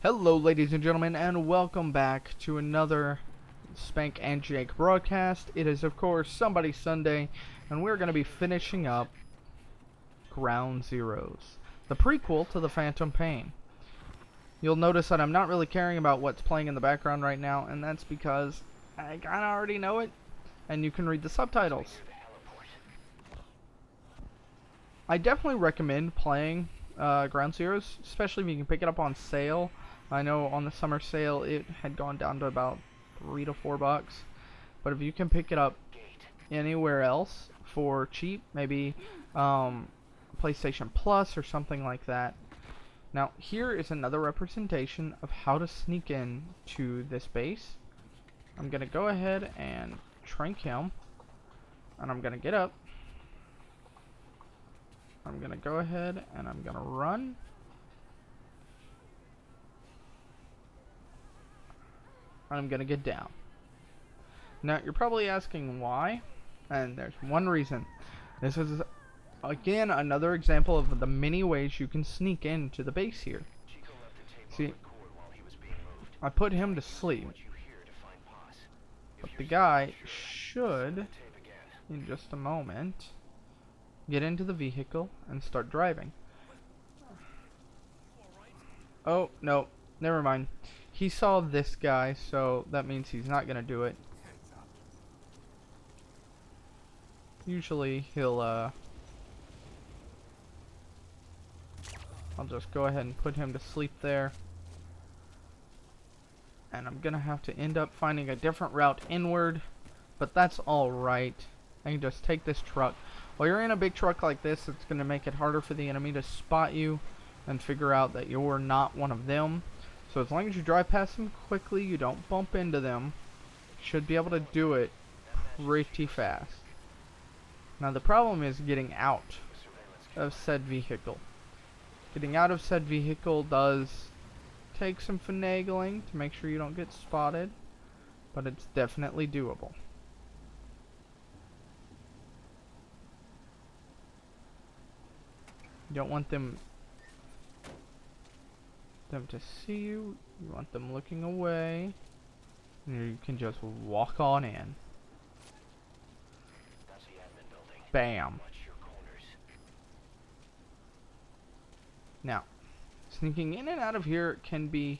Hello ladies and gentlemen, and welcome back to another Spank and Jake broadcast. It is of course Somebody Sunday, and we're going to be finishing up Ground Zeroes, the prequel to the Phantom Pain. You'll notice that I'm not really caring about what's playing in the background right now, and that's because I kinda already know it, and you can read the subtitles. I definitely recommend playing Ground Zeroes, especially if you can pick it up on sale. I know on the summer sale it had gone down to about $3 to $4, but if you can pick it up anywhere else for cheap, maybe PlayStation Plus or something like that. Now here is another representation of how to sneak in to this base. I'm gonna go ahead and trank him, and I'm gonna get up. I'm gonna go ahead and I'm gonna run. I'm gonna get down. Now you're probably asking why, and there's one reason. This is again another example of the many ways you can sneak into the base here. See, I put him to sleep, but the guy should, in just a moment, get into the vehicle and start driving. Oh, no, never mind. He saw this guy, so that means he's not gonna do it. Usually he'll I'll just go ahead and put him to sleep there. And I'm gonna have to end up finding a different route inward, but that's alright. I can just take this truck. While you're in a big truck like this, it's gonna make it harder for the enemy to spot you and figure out that you're not one of them. So as long as you drive past them quickly, you don't bump into them, you should be able to do it pretty fast. Now the problem is getting out of said vehicle. Getting out of said vehicle does take some finagling to make sure you don't get spotted, but it's definitely doable. You don't want them to see you. You want them looking away. And you can just walk on in. Bam. Now, sneaking in and out of here can be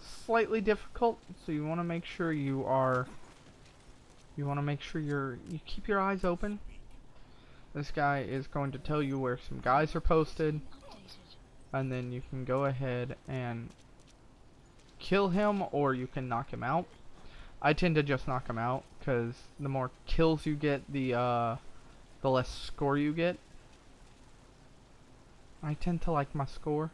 slightly difficult, so you want to make sure you keep your eyes open. This guy is going to tell you where some guys are posted, and then you can go ahead and kill him, or you can knock him out. I tend to just knock him out, because the more kills you get, the less score you get. I tend to like my score.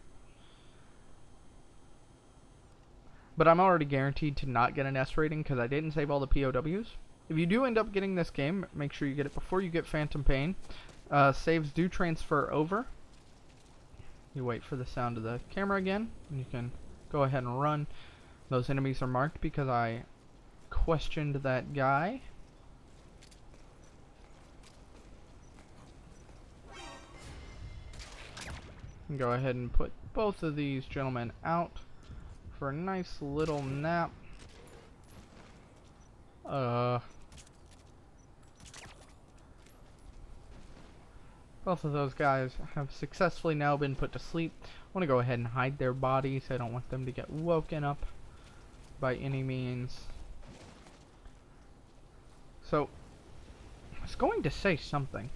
But I'm already guaranteed to not get an S rating because I didn't save all the POWs. If you do end up getting this game, make sure you get it before you get Phantom Pain. Saves do transfer over. You wait for the sound of the camera again, and you can go ahead and run. Those enemies are marked because I questioned that guy. And go ahead and put both of these gentlemen out for a nice little nap. Both of those guys have successfully now been put to sleep. I want to go ahead and hide their bodies. I don't want them to get woken up by any means. So, I was going to say something.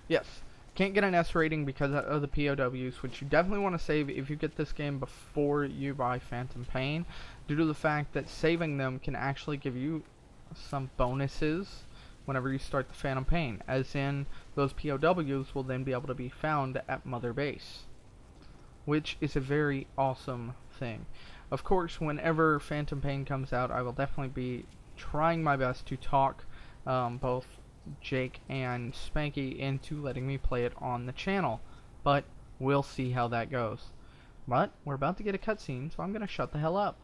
Yes, can't get an S rating because of the POWs, which you definitely want to save if you get this game before you buy Phantom Pain, due to the fact that saving them can actually give you some bonuses whenever you start the Phantom Pain, as in those POWs will then be able to be found at Mother Base, which is a very awesome thing. Of course, whenever Phantom Pain comes out, I will definitely be trying my best to talk both Jake and Spankeh into letting me play it on the channel, but we'll see how that goes. But we're about to get a cutscene, so I'm gonna shut the hell up.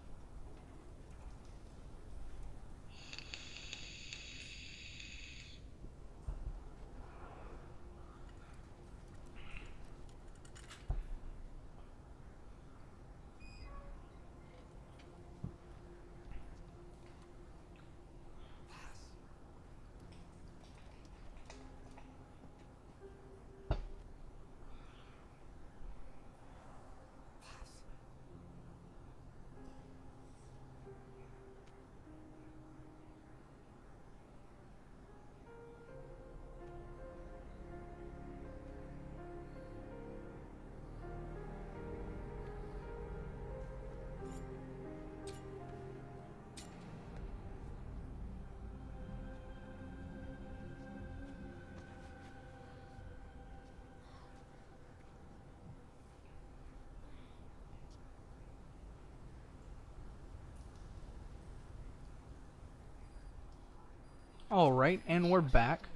Alright, and we're back.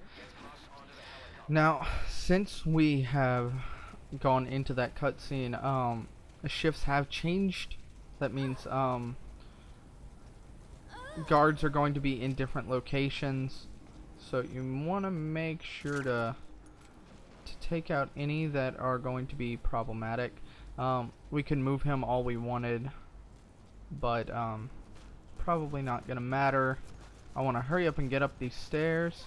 Now, since we have gone into that cutscene, the shifts have changed. That means, guards are going to be in different locations. So you want to make sure to take out any that are going to be problematic. We can move him all we wanted, but, probably not going to matter. I want to hurry up and get up these stairs.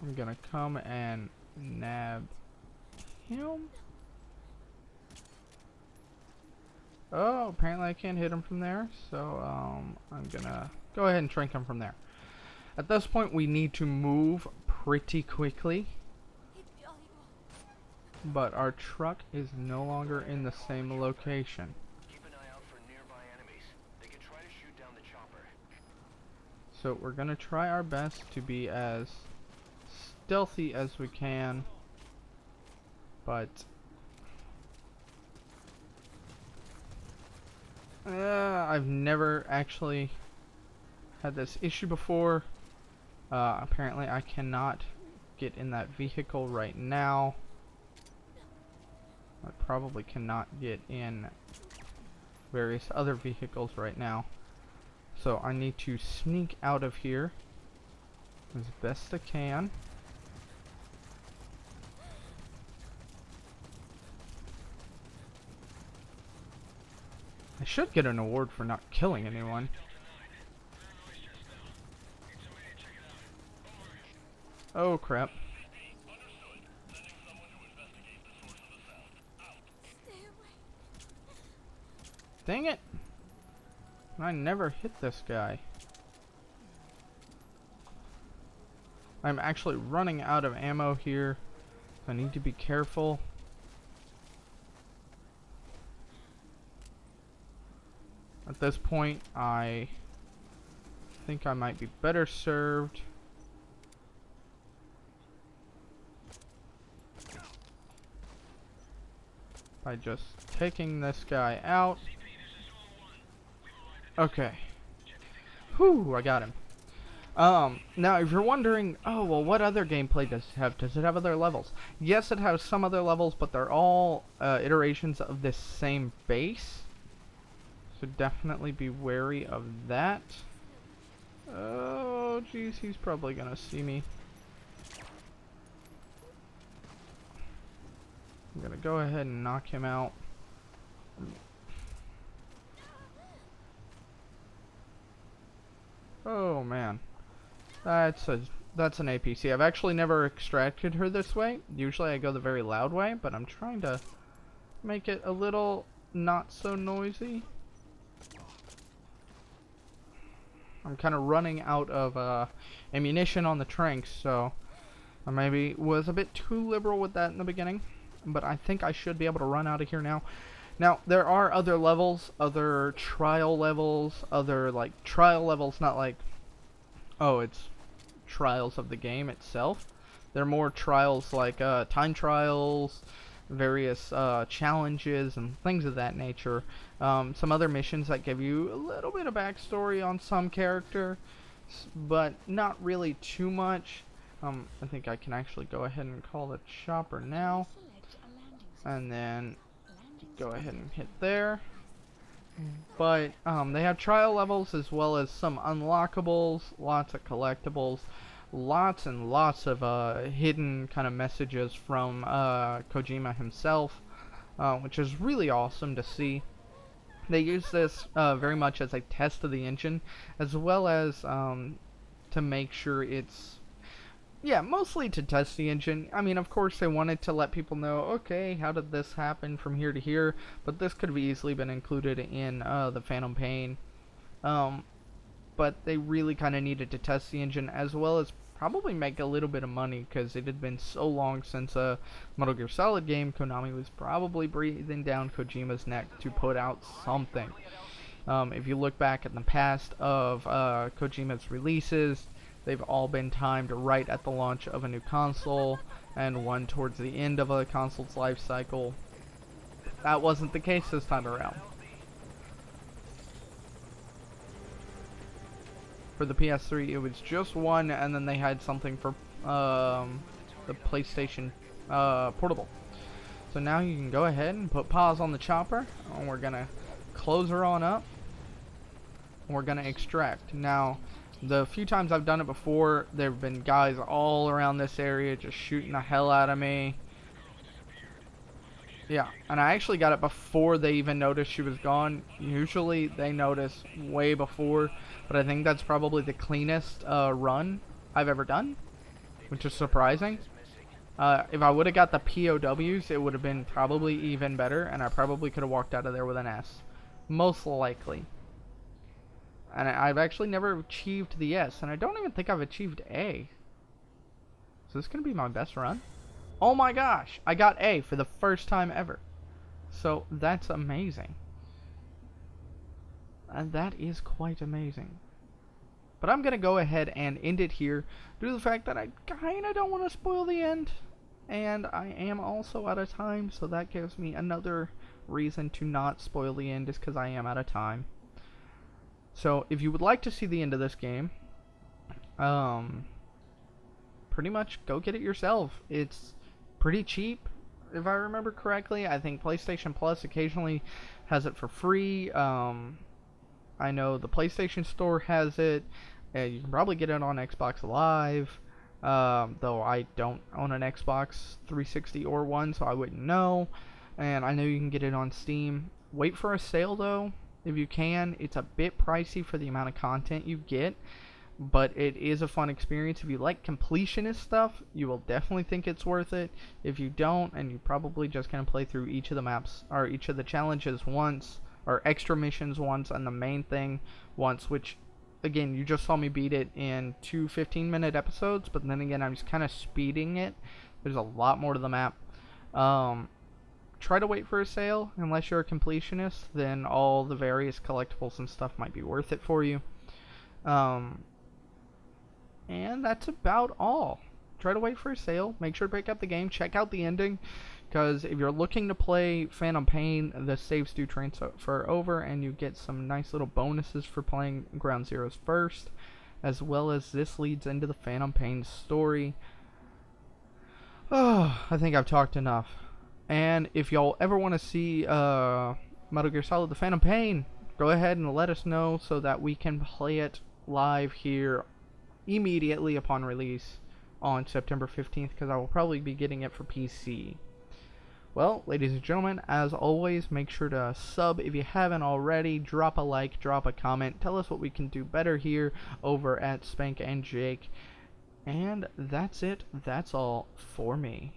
I'm gonna come and nab him. Oh, apparently I can't hit him from there, so I'm gonna go ahead and shrink him from there. At this point we need to move pretty quickly, but our truck is no longer in the same location. Keep an eye out for nearby enemies. They could try to shoot down the chopper. So we're gonna try our best to be as stealthy as we can, but I've never actually had this issue before. Apparently I cannot get in that vehicle right now. I probably cannot get in various other vehicles right now. So I need to sneak out of here as best I can. I should get an award for not killing anyone. Oh crap. Dang it! I never hit this guy. I'm actually running out of ammo here. I need to be careful. At this point, I think I might be better served by just taking this guy out. Okay. Whew, I got him. Now if you're wondering, oh well, what other gameplay does it have? Does it have other levels? Yes, it has some other levels, but they're all iterations of this same base. So definitely be wary of that. Oh jeez, he's probably gonna see me. I'm gonna go ahead and knock him out. Oh man, that's an APC. I've actually never extracted her this way. Usually I go the very loud way, but I'm trying to make it a little not so noisy. I'm kind of running out of ammunition on the tranks, so I maybe was a bit too liberal with that in the beginning, but I think I should be able to run out of here now. Now, there are other levels, other trial levels, other, like, trial levels, not like, oh, it's trials of the game itself. They're more trials like, time trials, various, challenges, and things of that nature. Some other missions that give you a little bit of backstory on some character, but not really too much. I think I can actually go ahead and call the chopper now, and then go ahead and hit there. But they have trial levels as well as some unlockables, lots of collectibles, lots and lots of hidden kind of messages from Kojima himself, which is really awesome to see. They use this very much as a test of the engine, as well as to make sure it's, yeah, mostly to test the engine. I mean, of course, they wanted to let people know, okay, how did this happen from here to here? But this could have easily been included in the Phantom Pain. But they really kind of needed to test the engine, as well as probably make a little bit of money, because it had been so long since a Metal Gear Solid game. Konami was probably breathing down Kojima's neck to put out something. If you look back at the past of Kojima's releases, they've all been timed right at the launch of a new console, and one towards the end of a console's life cycle. that wasn't the case this time around. For the PS3, it was just one, and then they had something for the PlayStation Portable. So now you can go ahead and put pause on the chopper, and we're gonna close her on up. We're gonna extract. Now, the few times I've done it before, there have been guys all around this area just shooting the hell out of me. Yeah, and I actually got it before they even noticed she was gone. Usually they notice way before, but I think that's probably the cleanest run I've ever done, which is surprising. If I would have got the POWs, it would have been probably even better, and I probably could have walked out of there with an S. Most likely. And I've actually never achieved the S, and I don't even think I've achieved A. So this is going to be my best run. Oh my gosh, I got A for the first time ever. So that's amazing. And that is quite amazing. But I'm going to go ahead and end it here due to the fact that I kind of don't want to spoil the end. And I am also out of time, so that gives me another reason to not spoil the end, is because I am out of time. So if you would like to see the end of this game, pretty much go get it yourself. It's pretty cheap, if I remember correctly. I think PlayStation Plus occasionally has it for free. I know the PlayStation Store has it. You can probably get it on Xbox Live, though I don't own an Xbox 360 or one, so I wouldn't know. And I know you can get it on Steam. Wait for a sale, though, if you can. It's a bit pricey for the amount of content you get, but it is a fun experience. If you like completionist stuff, you will definitely think it's worth it. If you don't, and you probably just gonna play through each of the maps, or each of the challenges once, or extra missions once, and the main thing once, which, again, you just saw me beat it in 2 15-minute episodes, but then again, I'm just kind of speeding it. There's a lot more to the map. Try to wait for a sale. Unless you're a completionist, then all the various collectibles and stuff might be worth it for you. And that's about all. Try to wait for a sale. Make sure to pick up the game. Check out the ending, because if you're looking to play Phantom Pain, the saves do transfer over, and you get some nice little bonuses for playing Ground Zeroes first, as well as this leads into the Phantom Pain story. Oh, I think I've talked enough. And if y'all ever want to see Metal Gear Solid The Phantom Pain, go ahead and let us know so that we can play it live here immediately upon release on September 15th, because I will probably be getting it for PC. Well, ladies and gentlemen, as always, make sure to sub if you haven't already. Drop a like, drop a comment. Tell us what we can do better here over at Spank and Jake. And that's it. That's all for me.